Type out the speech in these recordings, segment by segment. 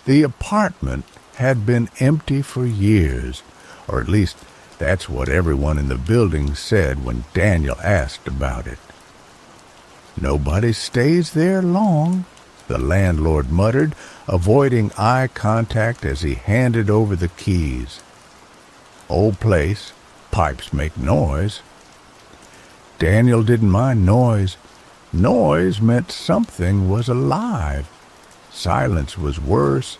The apartment had been empty for years, or at least that's what everyone in the building said when Daniel asked about it. "Nobody stays there long," the landlord muttered, avoiding eye contact as he handed over the keys. "Old place, pipes make noise." Daniel didn't mind noise. Noise meant something was alive. Silence was worse,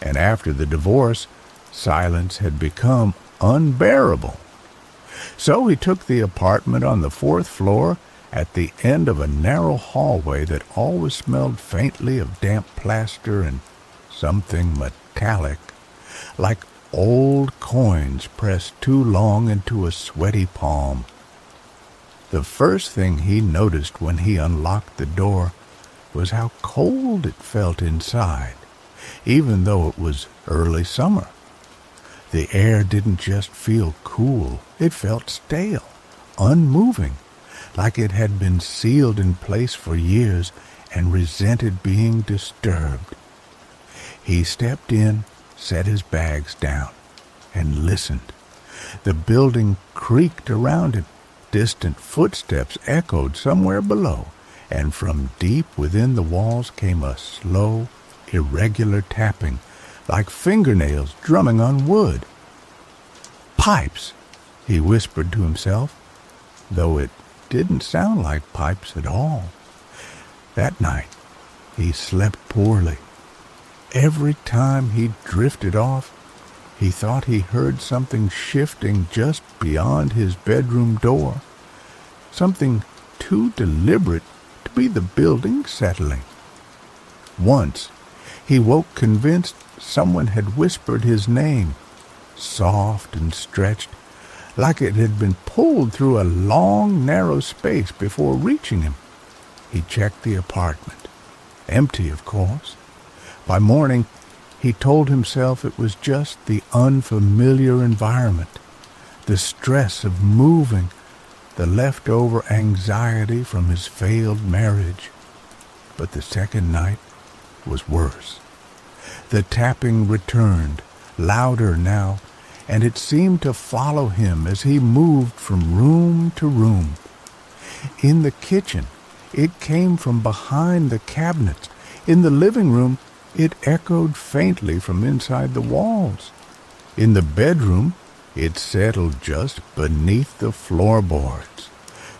and after the divorce, silence had become unbearable. So he took the apartment on the 4th floor at the end of a narrow hallway that always smelled faintly of damp plaster and something metallic, like old coins pressed too long into a sweaty palm. The first thing he noticed when he unlocked the door was how cold it felt inside, even though it was early summer. The air didn't just feel cool, it felt stale, unmoving, like it had been sealed in place for years and resented being disturbed. He stepped in, set his bags down, and listened. The building creaked around him. Distant footsteps echoed somewhere below, and from deep within the walls came a slow, irregular tapping, like fingernails drumming on wood. "Pipes," he whispered to himself, though it didn't sound like pipes at all. That night, he slept poorly. Every time he drifted off, he thought he heard something shifting just beyond his bedroom door, something too deliberate to be the building settling. Once, he woke convinced someone had whispered his name, soft and stretched, like it had been pulled through a long, narrow space before reaching him. He checked the apartment. Empty, of course. By morning, he told himself it was just the unfamiliar environment, the stress of moving, the leftover anxiety from his failed marriage. But the second night was worse. The tapping returned, louder now, and it seemed to follow him as he moved from room to room. In the kitchen, it came from behind the cabinets. In the living room, it echoed faintly from inside the walls. In the bedroom, it settled just beneath the floorboards,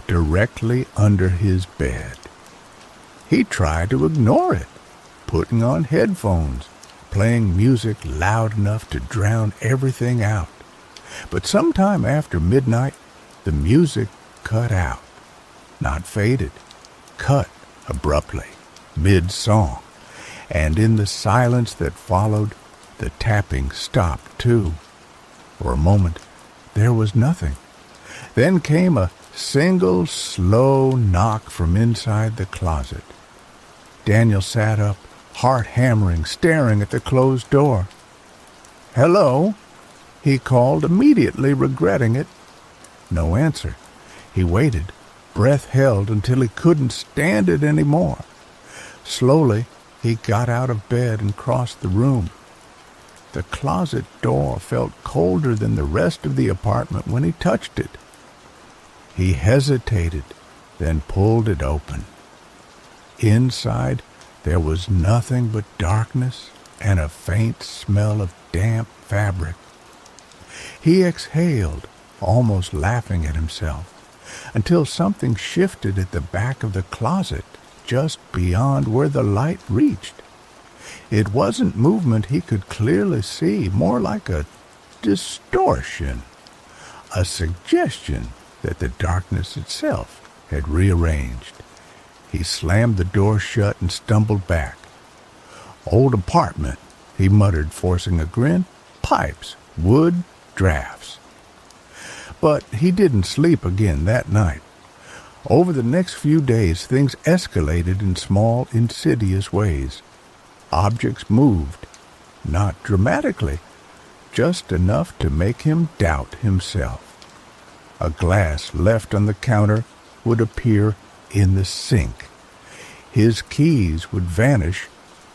directly under his bed. He tried to ignore it, putting on headphones, playing music loud enough to drown everything out. But sometime after midnight, the music cut out. Not faded, cut abruptly, mid-song. And in the silence that followed, the tapping stopped too. For a moment, there was nothing. Then came a single slow knock from inside the closet. Daniel sat up, heart hammering, staring at the closed door. "Hello," he called, immediately regretting it. No answer. He waited, breath held until he couldn't stand it any more. Slowly, he got out of bed and crossed the room. The closet door felt colder than the rest of the apartment when he touched it. He hesitated, then pulled it open. Inside, there was nothing but darkness and a faint smell of damp fabric. He exhaled, almost laughing at himself, until something shifted at the back of the closet, just beyond where the light reached. It wasn't movement he could clearly see, more like a distortion, a suggestion that the darkness itself had rearranged. He slammed the door shut and stumbled back. "Old apartment," he muttered, forcing a grin. "Pipes, wood, drafts." But he didn't sleep again that night. Over the next few days, things escalated in small, insidious ways. Objects moved, not dramatically, just enough to make him doubt himself. A glass left on the counter would appear in the sink. His keys would vanish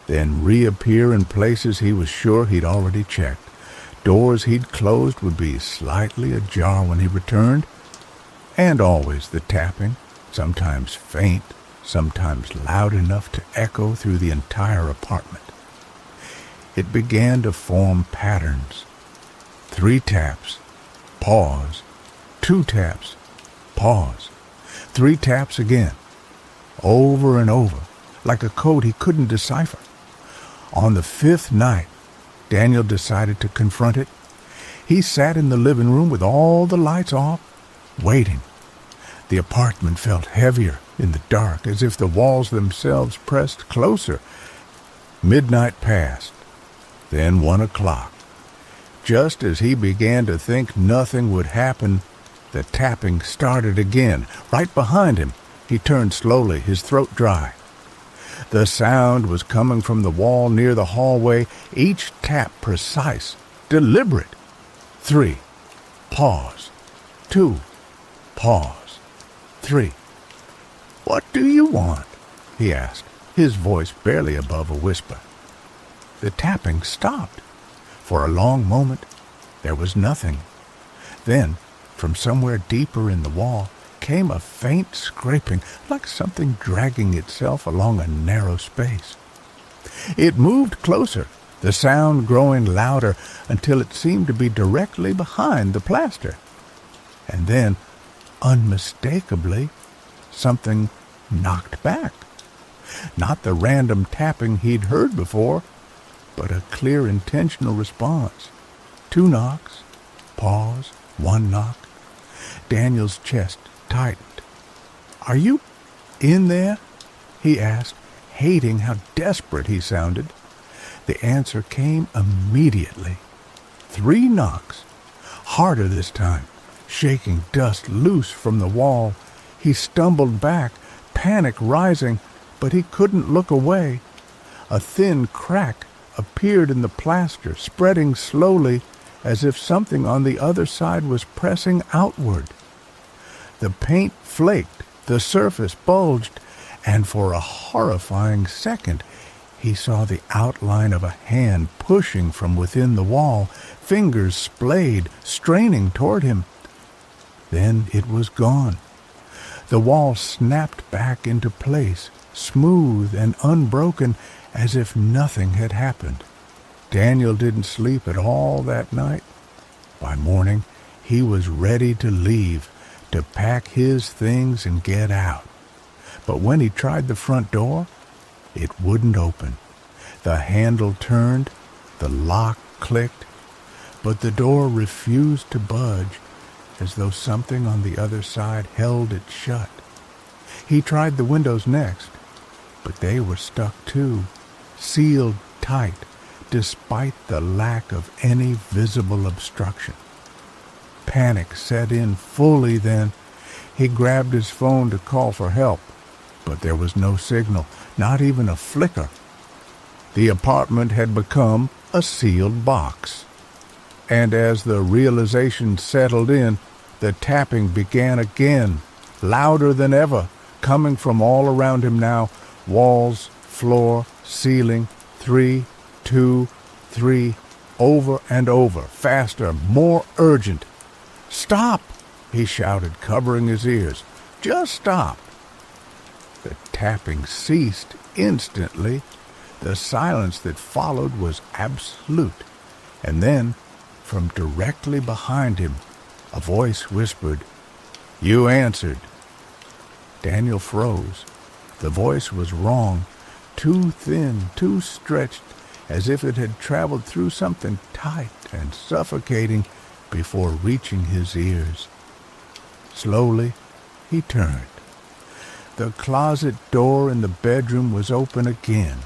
then reappear in places he was sure he'd already checked. Doors he'd closed would be slightly ajar when he returned, and always the tapping, sometimes faint, sometimes loud enough to echo through the entire apartment. It began to form patterns. 3 taps, pause, 2 taps, pause, 3 taps again, over and over, like a code he couldn't decipher. On the 5th night, Daniel decided to confront it. He sat in the living room with all the lights off, waiting. The apartment felt heavier in the dark, as if the walls themselves pressed closer. Midnight passed, then 1 o'clock. Just as he began to think nothing would happen, the tapping started again, right behind him. He turned slowly, his throat dry. The sound was coming from the wall near the hallway, each tap precise, deliberate. 3, pause. 2, pause. 3. "What do you want?" he asked, his voice barely above a whisper. The tapping stopped. For a long moment, there was nothing. Then, from somewhere deeper in the wall, came a faint scraping, like something dragging itself along a narrow space. It moved closer, the sound growing louder until it seemed to be directly behind the plaster. And then, unmistakably, something knocked back. Not the random tapping he'd heard before, but a clear, intentional response. 2 knocks, pause, 1 knock. Daniel's chest tightened. "Are you in there?" he asked, hating how desperate he sounded. The answer came immediately. 3 knocks, harder this time, shaking dust loose from the wall. He stumbled back, panic rising, but he couldn't look away. A thin crack appeared in the plaster, spreading slowly, as if something on the other side was pressing outward. The paint flaked, the surface bulged, and for a horrifying second he saw the outline of a hand pushing from within the wall, fingers splayed, straining toward him. Then it was gone. The wall snapped back into place, smooth and unbroken, as if nothing had happened. Daniel didn't sleep at all that night. By morning, he was ready to leave, to pack his things and get out. But when he tried the front door, it wouldn't open. The handle turned, the lock clicked, but the door refused to budge, as though something on the other side held it shut. He tried the windows next, but they were stuck too, sealed tight, despite the lack of any visible obstruction. Panic set in fully then. He grabbed his phone to call for help, but there was no signal, not even a flicker. The apartment had become a sealed box. And as the realization settled in, the tapping began again, louder than ever, coming from all around him now, walls, floor, ceiling, 3, 2, 3, over and over, faster, more urgent. "Stop!" he shouted, covering his ears. "Just stop!" The tapping ceased instantly. The silence that followed was absolute. And then, from directly behind him, a voice whispered, "You answered." Daniel froze. The voice was wrong, too thin, too stretched, as if it had traveled through something tight and suffocating before reaching his ears. Slowly, he turned. The closet door in the bedroom was open again.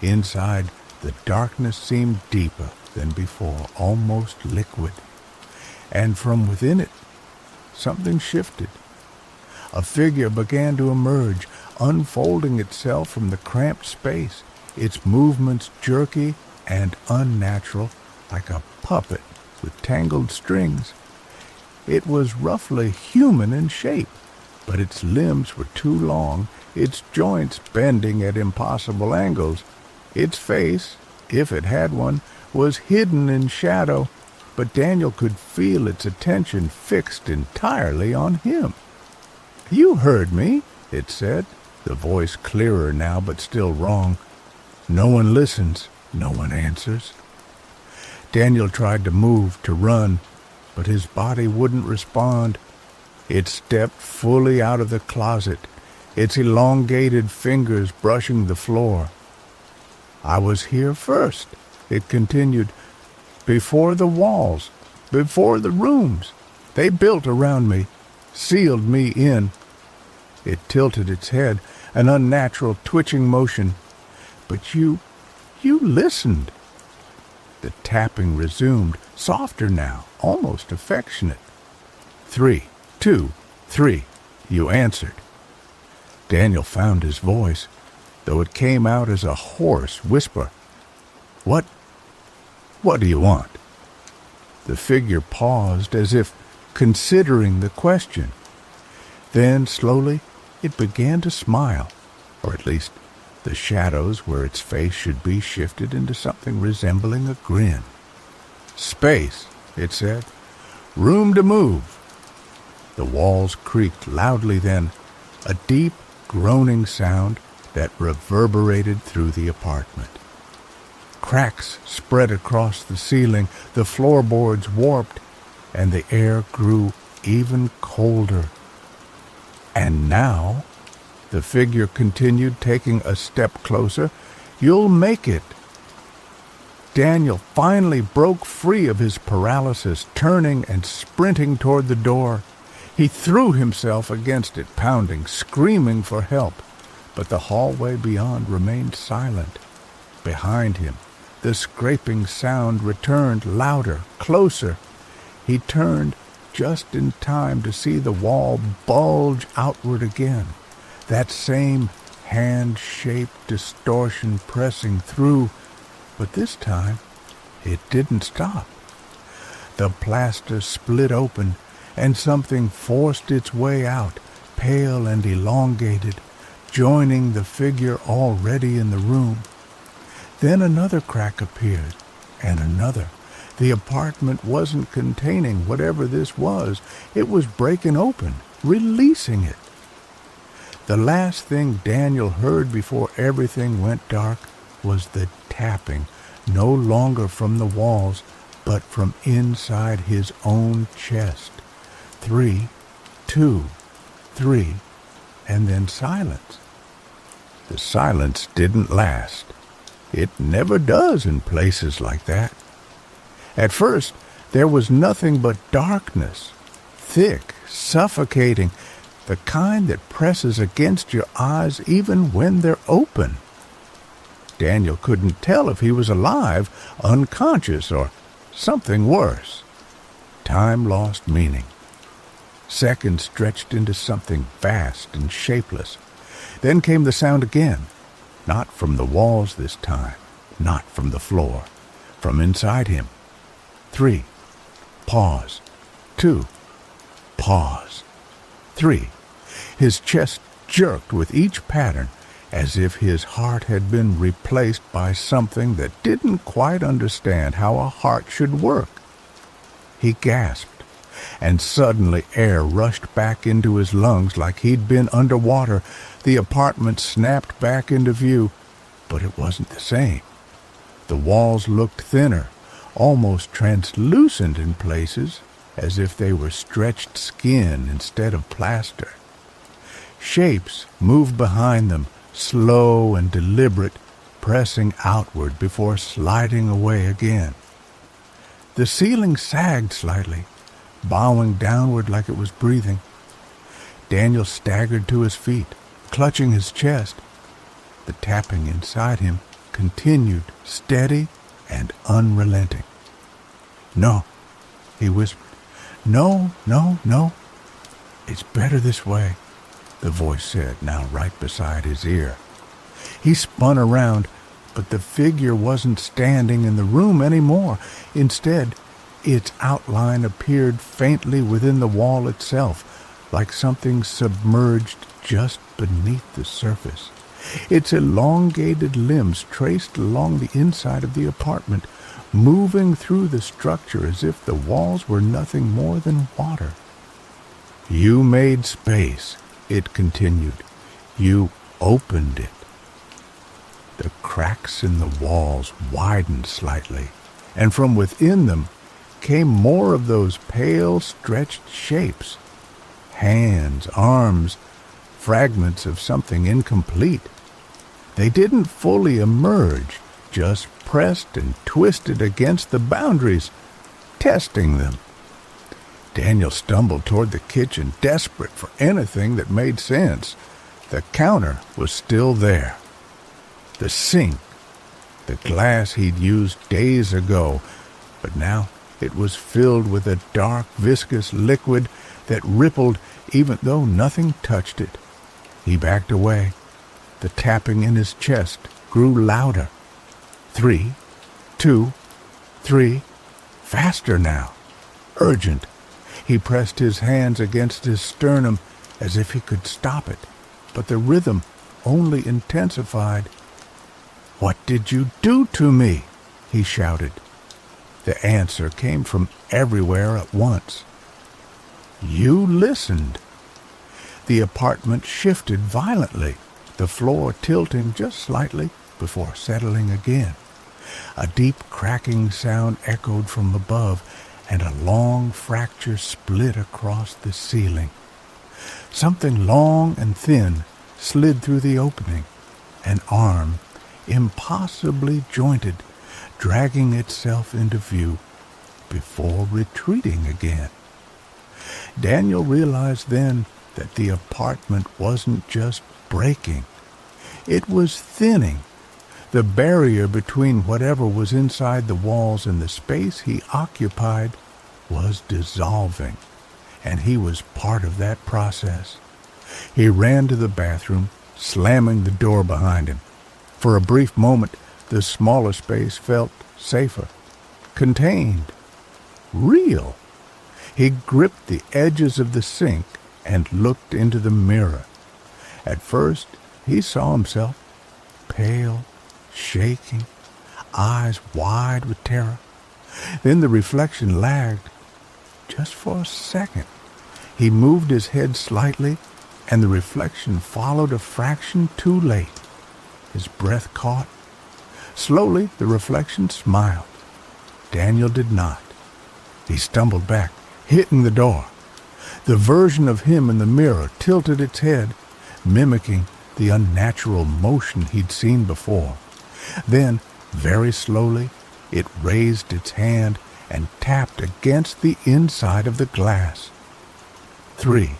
Inside, the darkness seemed deeper than before, almost liquid. And from within it, something shifted. A figure began to emerge, unfolding itself from the cramped space, its movements jerky and unnatural, like a puppet with tangled strings. It was roughly human in shape, but its limbs were too long, its joints bending at impossible angles. Its face, if it had one, was hidden in shadow, but Daniel could feel its attention fixed entirely on him. "You heard me," it said, the voice clearer now but still wrong. No one listens, no one answers. Daniel tried to move, to run, but his body wouldn't respond. It stepped fully out of the closet, its elongated fingers brushing the floor. "I was here first," it continued, "before the walls, before the rooms. They built around me, sealed me in." It tilted its head, an unnatural twitching motion. "But you listened." The tapping resumed, softer now, almost affectionate. "3, 2, 3, you answered." Daniel found his voice, though it came out as a hoarse whisper. What do you want?" The figure paused as if considering the question. Then, slowly, it began to smile, or at least the shadows where its face should be shifted into something resembling a grin. "Space," it said. "Room to move." The walls creaked loudly then, a deep, groaning sound that reverberated through the apartment. Cracks spread across the ceiling, the floorboards warped, and the air grew even colder. "And now," the figure continued, taking a step closer, "you'll make it." Daniel finally broke free of his paralysis, turning and sprinting toward the door. He threw himself against it, pounding, screaming for help, but the hallway beyond remained silent. Behind him, the scraping sound returned, louder, closer. He turned just in time to see the wall bulge outward again, that same hand-shaped distortion pressing through, but this time it didn't stop. The plaster split open, and something forced its way out, pale and elongated, joining the figure already in the room. Then another crack appeared, and another. The apartment wasn't containing whatever this was. It was breaking open, releasing it. The last thing Daniel heard before everything went dark was the tapping, no longer from the walls, but from inside his own chest. 3, 2, 3, and then silence. The silence didn't last. It never does in places like that. At first, there was nothing but darkness, thick, suffocating, the kind that presses against your eyes even when they're open. Daniel couldn't tell if he was alive, unconscious, or something worse. Time lost meaning. Seconds stretched into something vast and shapeless. Then came the sound again, not from the walls this time, not from the floor, from inside him. 3, pause. 2, pause. 3. His chest jerked with each pattern, as if his heart had been replaced by something that didn't quite understand how a heart should work. He gasped, and suddenly air rushed back into his lungs like he'd been underwater. The apartment snapped back into view, but it wasn't the same. The walls looked thinner, almost translucent in places, as if they were stretched skin instead of plaster. Shapes moved behind them, slow and deliberate, pressing outward before sliding away again. The ceiling sagged slightly, bowing downward like it was breathing. Daniel staggered to his feet, clutching his chest. The tapping inside him continued, steady and unrelenting. "No," he whispered. "No, no, no. It's better this way," the voice said, now right beside his ear. He spun around, but the figure wasn't standing in the room anymore. Instead, its outline appeared faintly within the wall itself, like something submerged just beneath the surface, its elongated limbs traced along the inside of the apartment, moving through the structure as if the walls were nothing more than water. "You made space," it continued. "You opened it." The cracks in the walls widened slightly, and from within them came more of those pale, stretched shapes. Hands, arms, fragments of something incomplete. They didn't fully emerge, just pressed and twisted against the boundaries, testing them. Daniel stumbled toward the kitchen, desperate for anything that made sense. The counter was still there. The sink, the glass he'd used days ago, but now it was filled with a dark, viscous liquid that rippled even though nothing touched it. He backed away. The tapping in his chest grew louder. 3, 2, 3, faster now, urgent. He pressed his hands against his sternum as if he could stop it, but the rhythm only intensified. "What did you do to me?" he shouted. The answer came from everywhere at once. "You listened." The apartment shifted violently, the floor tilting just slightly before settling again. A deep cracking sound echoed from above, and a long fracture split across the ceiling. Something long and thin slid through the opening, an arm, impossibly jointed, dragging itself into view before retreating again. Daniel realized then that the apartment wasn't just breaking. It was thinning. The barrier between whatever was inside the walls and the space he occupied was dissolving, and he was part of that process. He ran to the bathroom, slamming the door behind him. For a brief moment, the smaller space felt safer, contained, real. He gripped the edges of the sink and looked into the mirror. At first, he saw himself, pale, shaking, eyes wide with terror. Then the reflection lagged, just for a second. He moved his head slightly, and the reflection followed a fraction too late. His breath caught. Slowly, the reflection smiled. Daniel did not. He stumbled back, hitting the door. The version of him in the mirror tilted its head, mimicking the unnatural motion he'd seen before. Then, very slowly, it raised its hand and tapped against the inside of the glass. 3,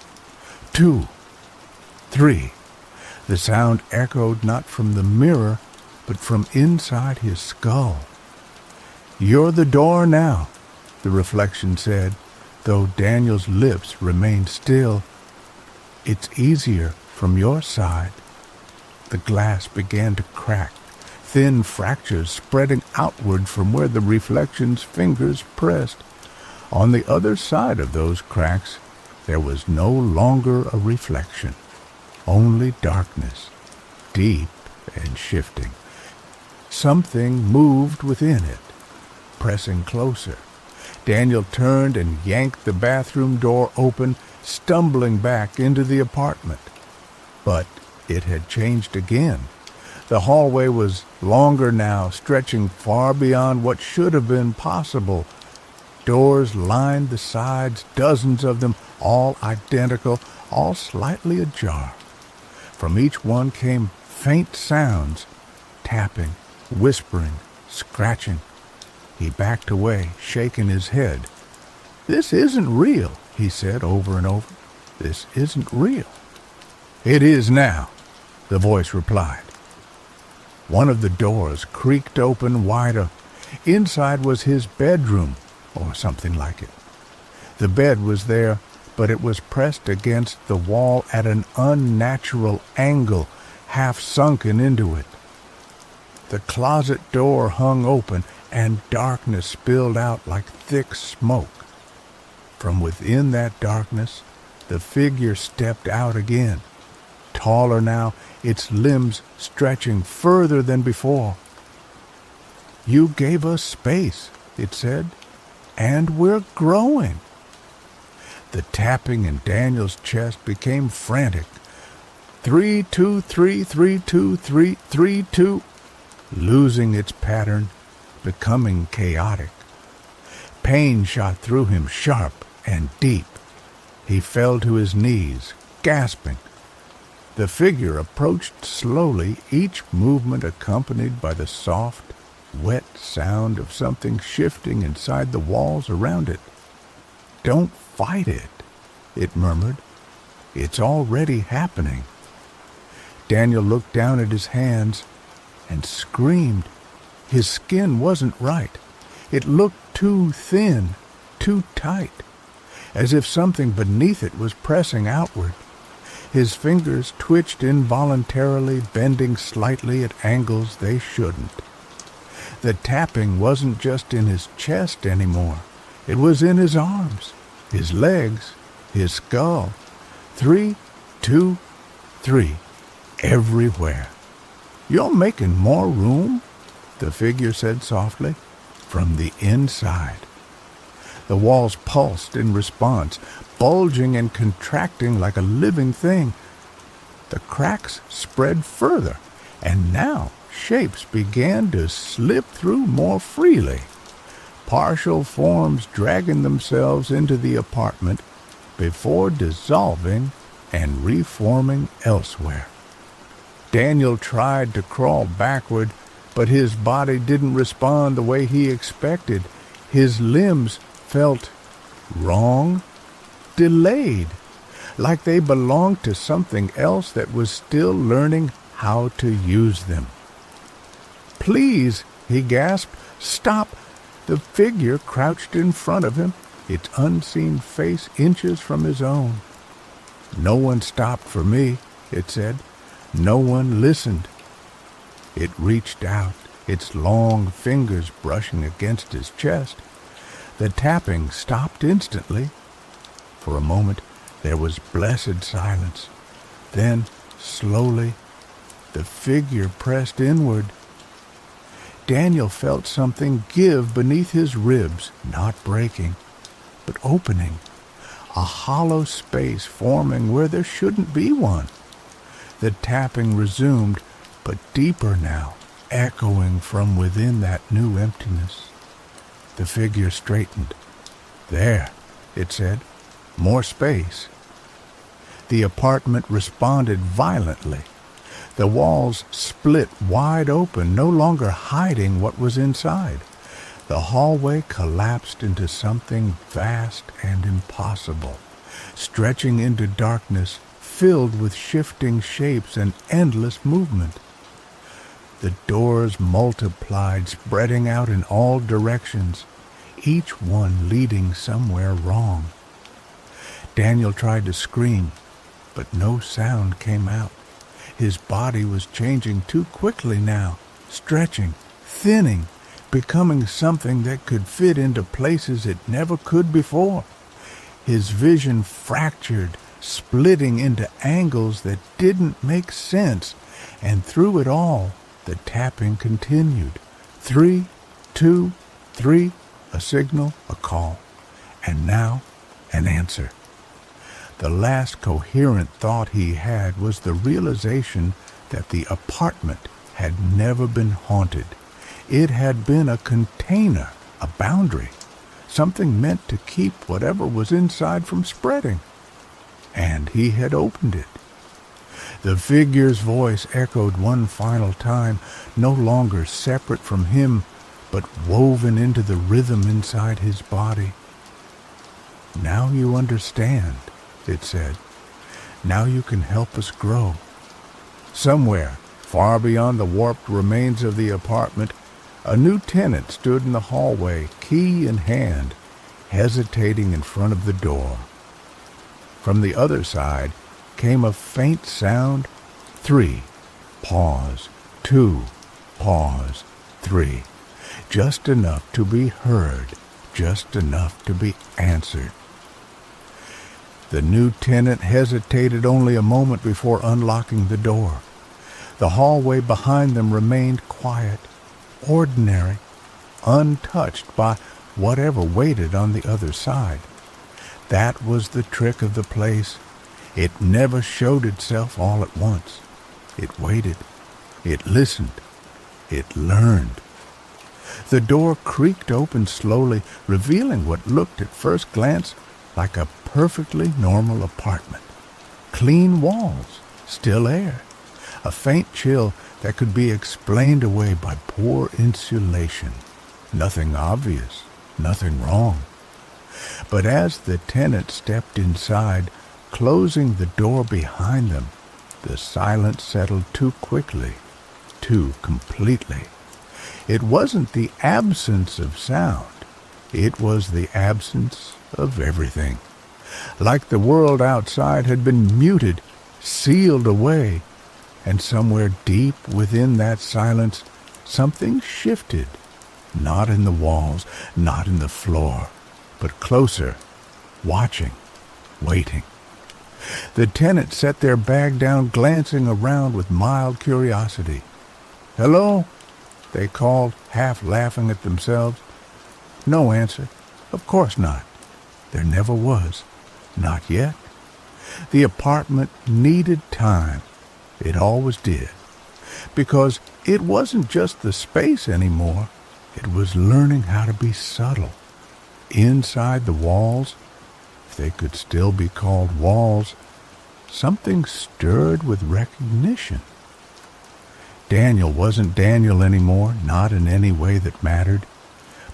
2, 3. The sound echoed not from the mirror, but from inside his skull. "You're the door now," the reflection said, though Daniel's lips remained still. "It's easier from your side." The glass began to crack, thin fractures spreading outward from where the reflection's fingers pressed. On the other side of those cracks, there was no longer a reflection, only darkness, deep and shifting. Something moved within it, pressing closer. Daniel turned and yanked the bathroom door open, stumbling back into the apartment. But it had changed again. The hallway was longer now, stretching far beyond what should have been possible. Doors lined the sides, dozens of them, all identical, all slightly ajar. From each one came faint sounds, tapping, whispering, scratching. He backed away, shaking his head. "This isn't real," he said over and over. "This isn't real." "It is now," the voice replied. One of the doors creaked open wider. Inside was his bedroom, or something like it. The bed was there, but it was pressed against the wall at an unnatural angle, half sunken into it. The closet door hung open, and darkness spilled out like thick smoke. From within that darkness, the figure stepped out again, taller now, its limbs stretching further than before. "You gave us space," it said, "and we're growing." The tapping in Daniel's chest became frantic. 3, 2, 3, 3, 2, 3, 3, 2, losing its pattern, becoming chaotic. Pain shot through him sharp and deep. He fell to his knees, gasping. The figure approached slowly, each movement accompanied by the soft, wet sound of something shifting inside the walls around it. "Don't fight it," it murmured. "It's already happening." Daniel looked down at his hands and screamed. His skin wasn't right. It looked too thin, too tight, as if something beneath it was pressing outward. His fingers twitched involuntarily, bending slightly at angles they shouldn't. The tapping wasn't just in his chest anymore. It was in his arms, his legs, his skull. 3, 2, 3, everywhere. "You're making more room," the figure said softly, from the inside. The walls pulsed in response, bulging and contracting like a living thing. The cracks spread further, and now shapes began to slip through more freely, partial forms dragging themselves into the apartment before dissolving and reforming elsewhere. Daniel tried to crawl backward, but his body didn't respond the way he expected. His limbs felt wrong, delayed, like they belonged to something else that was still learning how to use them. "Please," he gasped, "stop." The figure crouched in front of him, its unseen face inches from his own. "No one stopped for me," it said. "No one listened." It reached out, its long fingers brushing against his chest. The tapping stopped instantly. For a moment there was blessed silence. Then, slowly, the figure pressed inward. Daniel felt something give beneath his ribs, not breaking, but opening, a hollow space forming where there shouldn't be one. The tapping resumed, but deeper now, echoing from within that new emptiness. The figure straightened. "There," it said, "more space." The apartment responded violently. The walls split wide open, no longer hiding what was inside. The hallway collapsed into something vast and impossible, stretching into darkness, filled with shifting shapes and endless movement. The doors multiplied, spreading out in all directions, each one leading somewhere wrong. Daniel tried to scream, but no sound came out. His body was changing too quickly now, stretching, thinning, becoming something that could fit into places it never could before. His vision fractured, splitting into angles that didn't make sense, and through it all, the tapping continued. 3, 2, 3, a signal, a call, and now an answer. The last coherent thought he had was the realization that the apartment had never been haunted. It had been a container, a boundary, something meant to keep whatever was inside from spreading. And he had opened it. The figure's voice echoed one final time, no longer separate from him, but woven into the rhythm inside his body. "Now you understand," it said. "Now you can help us grow." Somewhere, far beyond the warped remains of the apartment, a new tenant stood in the hallway, key in hand, hesitating in front of the door. From the other side came a faint sound. 3, pause, 2, pause, 3. Just enough to be heard, just enough to be answered. The new tenant hesitated only a moment before unlocking the door. The hallway behind them remained quiet, ordinary, untouched by whatever waited on the other side. That was the trick of the place. It never showed itself all at once. It waited. It listened. It learned. The door creaked open slowly, revealing what looked at first glance like a perfectly normal apartment. Clean walls, still air, a faint chill that could be explained away by poor insulation. Nothing obvious, nothing wrong. But as the tenant stepped inside, closing the door behind them, the silence settled too quickly, too completely. It wasn't the absence of sound. It was the absence of everything. Like the world outside had been muted, sealed away, and somewhere deep within that silence, something shifted. Not in the walls, not in the floor, but closer, watching, waiting. The tenant set their bag down, glancing around with mild curiosity. "Hello?" they called, half laughing at themselves. No answer. Of course not. There never was. Not yet. The apartment needed time. It always did. Because it wasn't just the space anymore. It was learning how to be subtle. Inside the walls, if they could still be called walls, something stirred with recognition. Daniel wasn't Daniel anymore, not in any way that mattered,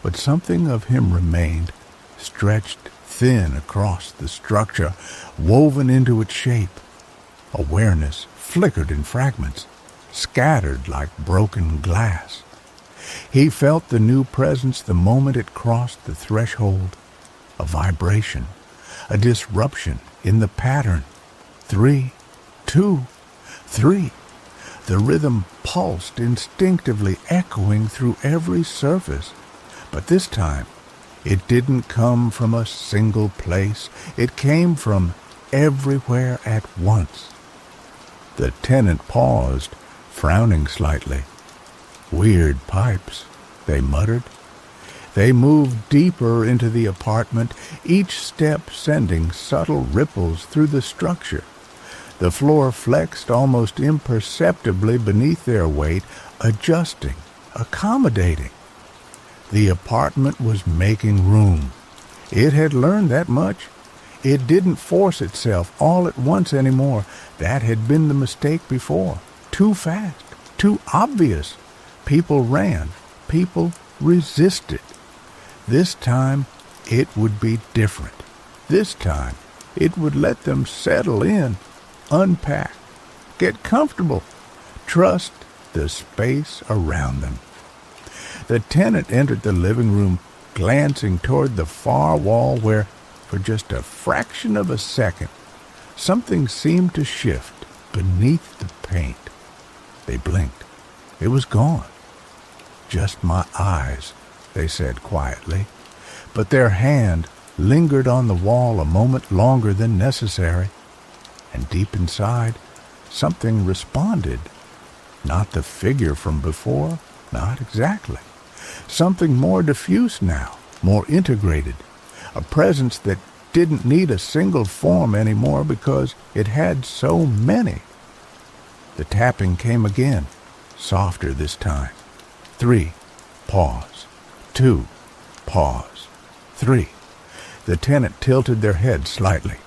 but something of him remained, stretched thin across the structure, woven into its shape. Awareness flickered in fragments, scattered like broken glass. He felt the new presence the moment it crossed the threshold. A vibration, a disruption in the pattern. 3, 2, 3. The rhythm pulsed instinctively, echoing through every surface. But this time, it didn't come from a single place. It came from everywhere at once. The tenant paused, frowning slightly. "Weird pipes," they muttered. They moved deeper into the apartment, each step sending subtle ripples through the structure. The floor flexed almost imperceptibly beneath their weight, adjusting, accommodating. The apartment was making room. It had learned that much. It didn't force itself all at once anymore. That had been the mistake before. Too fast, too obvious. People ran. People resisted. This time, it would be different. This time, it would let them settle in, unpack, get comfortable, trust the space around them. The tenant entered the living room, glancing toward the far wall where, for just a fraction of a second, something seemed to shift beneath the paint. They blinked. It was gone. "Just my eyes," they said quietly, but their hand lingered on the wall a moment longer than necessary, and deep inside, something responded. Not the figure from before, not exactly. Something more diffuse now, more integrated, a presence that didn't need a single form anymore because it had so many. The tapping came again, softer this time. 3, pause. 2, pause. 3. The tenant tilted their head slightly.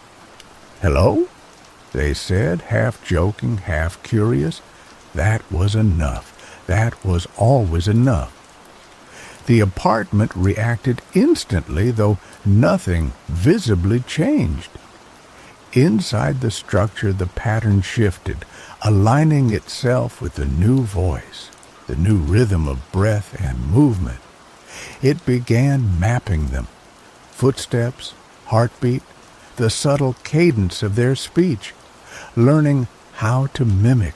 "Hello?" they said, half joking, half curious. That was enough. That was always enough. The apartment reacted instantly, though nothing visibly changed. Inside the structure, the pattern shifted, aligning itself with the new voice, the new rhythm of breath and movement. It began mapping them. Footsteps, heartbeat, the subtle cadence of their speech, learning how to mimic,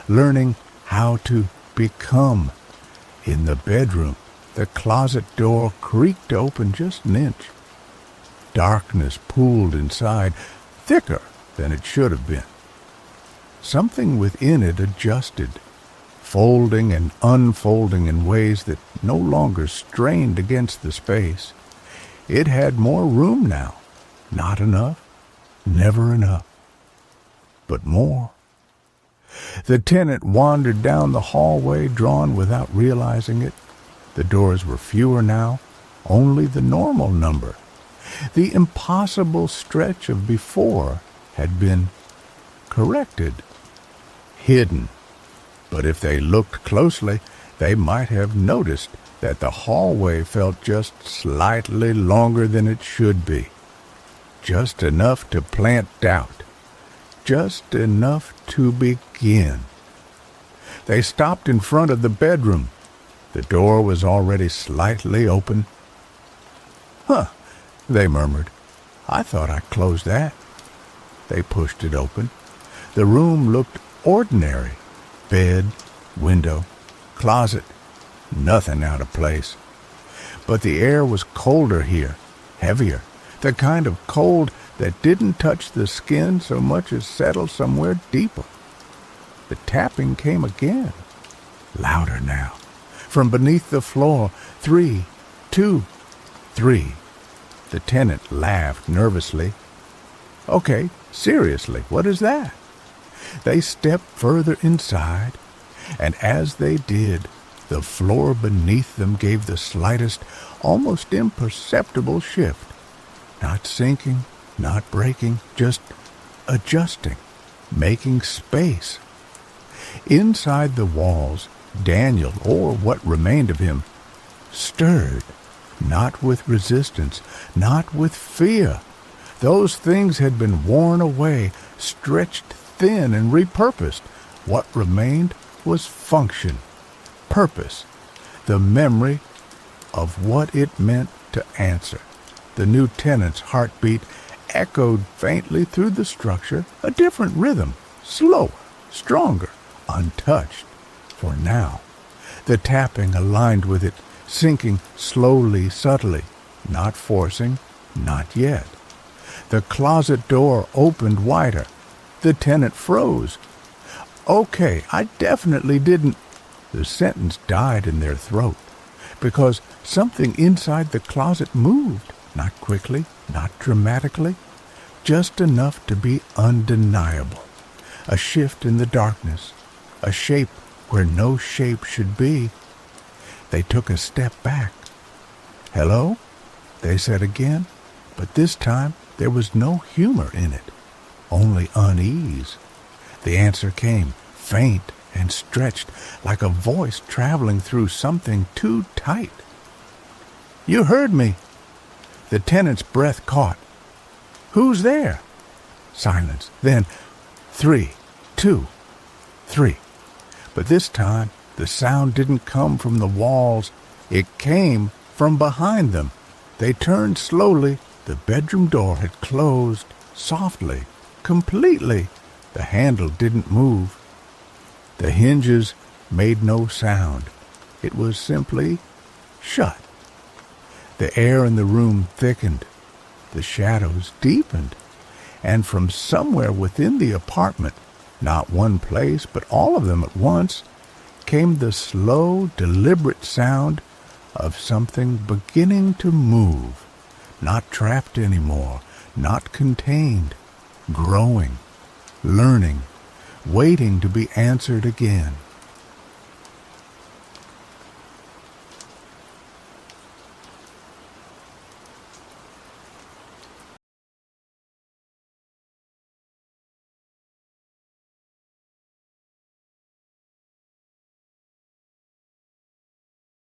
learning how to become. In the bedroom, the closet door creaked open just an inch. Darkness pooled inside, thicker than it should have been. Something within it adjusted, folding and unfolding in ways that no longer strained against the space. It had more room now. Not enough, never enough, but more. The tenant wandered down the hallway, drawn without realizing it. The doors were fewer now, only the normal number. The impossible stretch of before had been corrected, hidden. But if they looked closely, they might have noticed that the hallway felt just slightly longer than it should be. Just enough to plant doubt. Just enough to begin. They stopped in front of the bedroom. The door was already slightly open. "Huh," they murmured. "I thought I closed that." They pushed it open. The room looked ordinary. Bed, window, closet, nothing out of place. But the air was colder here, heavier, the kind of cold that didn't touch the skin so much as settle somewhere deeper. The tapping came again, louder now. From beneath the floor, 3, 2, 3. The tenant laughed nervously. "Okay, seriously, what is that?" They stepped further inside, and as they did, the floor beneath them gave the slightest, almost imperceptible shift. Not sinking, not breaking, just adjusting, making space. Inside the walls, Daniel, or what remained of him, stirred, not with resistance, not with fear. Those things had been worn away, stretched thin and repurposed. What remained was function, purpose, the memory of what it meant to answer. The new tenant's heartbeat echoed faintly through the structure, a different rhythm, slower, stronger, untouched. For now, the tapping aligned with it, sinking slowly, subtly, not forcing, not yet. The closet door opened wider. The tenant froze. "Okay, I definitely didn't—" The sentence died in their throat, because something inside the closet moved, not quickly, not dramatically, just enough to be undeniable. A shift in the darkness, a shape where no shape should be. They took a step back. "Hello?" they said again, but this time there was no humor in it, only unease. The answer came, faint and stretched, like a voice traveling through something too tight. "You heard me." The tenant's breath caught. "Who's there?" Silence. Then 3, 2, 3. But this time the sound didn't come from the walls. It came from behind them. They turned slowly. The bedroom door had closed softly, completely. The handle didn't move. The hinges made no sound. It was simply shut. The air in the room thickened. The shadows deepened. And from somewhere within the apartment, not one place, but all of them at once, came the slow, deliberate sound of something beginning to move, not trapped anymore, not contained, growing, learning, waiting to be answered again.